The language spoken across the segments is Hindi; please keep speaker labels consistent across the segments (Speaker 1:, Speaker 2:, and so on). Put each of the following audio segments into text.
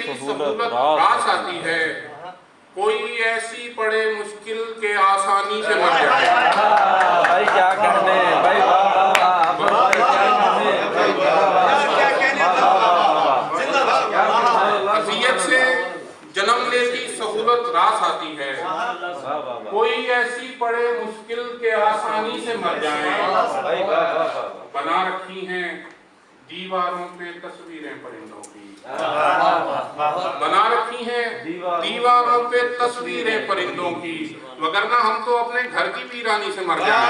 Speaker 1: सहूलत रास आती है, कोई ऐसी पड़े मुश्किल के आसानी से मर जाए।
Speaker 2: भाई क्या कहने भाई,
Speaker 1: अज़ियत से जन्मने की सहूलत रास आती है, कोई ऐसी पड़े मुश्किल के आसानी से मर जाए। बना रखी हैं दीवारों पे तस्वीरें परिंदों की, बना रखी हैं दीवारों पे तस्वीरें परिंदों की, वगरना हम तो अपने घर की वीरानी से मर जाएं।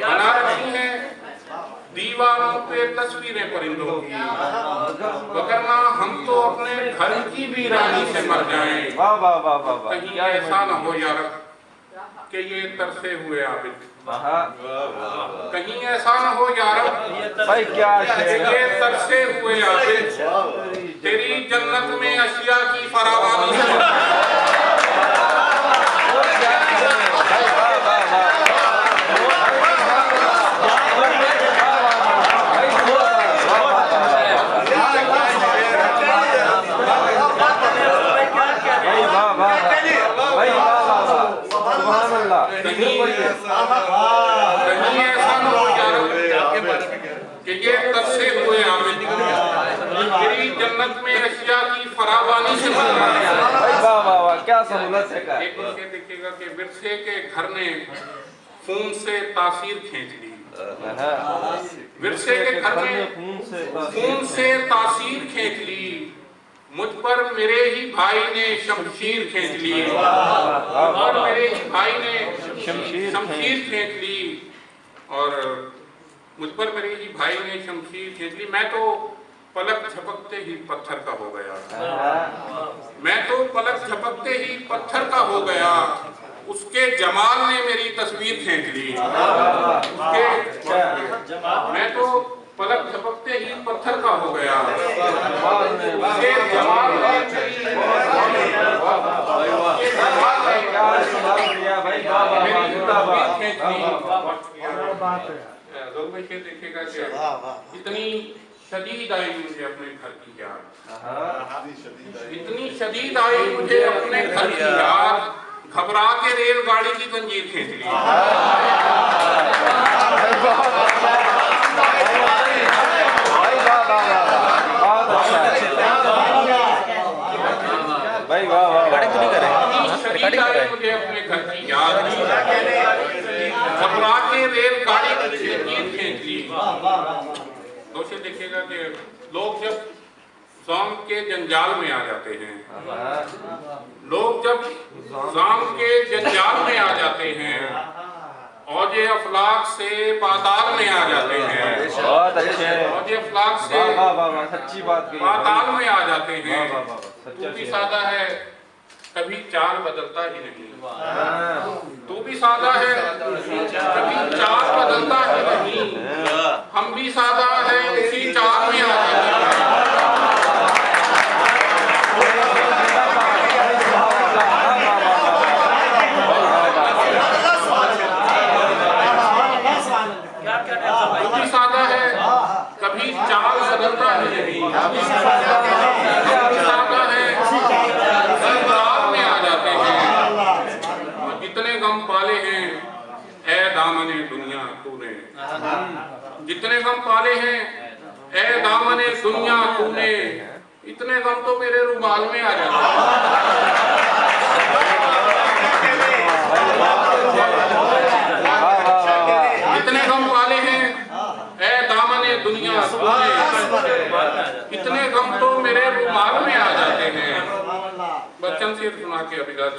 Speaker 1: बना रखी हैं दीवारों पे तस्वीरें परिंदों की, वगरना हम तो अपने घर की वीरानी से मर जाएं। कहीं ऐसा न हो यार कि ये तरसे हुए आबिद, कहीं ऐसा न हो यार
Speaker 2: भाई क्या
Speaker 1: ये तरसे हुए आबिद तेरी जन्नत में अशिया की फरावानी से मर कहीं ऐसा न हो यार कि ये तरसे हुए आबिद तेरी जन्नत में अशिया की फरावानी से मर जाए।
Speaker 2: क्या सहूलत है।
Speaker 1: एक देखिएगा कि विरसे के घर ने खून से तासीर खींच ली, विरसे के घर ने खून से तासीर खींच ली, मुझ पर मेरे ही भाई ने शमशीर खींच ली, और मेरे ही भाई ने शमशीर खींच ली, और मुझ पर मेरे ही भाई ने शमशीर खींच ली। मैं तो पलक झपकते ही पत्थर का हो गया, मैं तो पलक झपकते ही पत्थर का हो गया, उसके जमाल ने मेरी तस्वीर खींच ली। मैं तो पलक झपकते ही पत्थर का हो गया, उसके जमाल ने मेरी देखिएगा कि इतनी शदीद आई मुझे अपने घर की याद, इतनी शदीद आई मुझे अपने घर की याद, घबरा के रेलगाड़ी की जंजीर खींच ली।
Speaker 2: भाई वाह वाह,
Speaker 1: शदीद आई मुझे अपने घर की याद, घबरा के रेलगाड़ी की जंजीर खींच ली। दोस्तों देखिएगा कि लोग जब ज़ाम के जंजाल में आ जाते हैं, लोग जब ज़ाम के जंजाल में आ जाते हैं, औजे अफलाक से पाताल में आ जाते हैं,
Speaker 2: बहुत अच्छे,
Speaker 1: औजे अफलाक से
Speaker 2: सच्ची बात कही,
Speaker 1: पाताल में आ जाते हैं। तू भी सादा है कभी चाल बदलता ही नहीं, तू भी सादा है कभी चाल बदलता ही नहीं, हम भी सादा है उसी चाल में आते हैं। तू भी सादा है कभी चाल बदलता ही नहीं, हम भी सादा है चाल में आ जाते हैं। जितने गम पाले हैं ऐ दामने दुनिया तूने, जितने गम पाले हैं ऐ दामने दुनिया तूने, इतने गम तो मेरे रुमाल में आ जाते हैं। जितने गम पाले हैं ऐ दामने दुनिया तूने, इतने गम तो मेरे रुमाल में आ जाते हैं। बच्चन से सुना के अभिलाष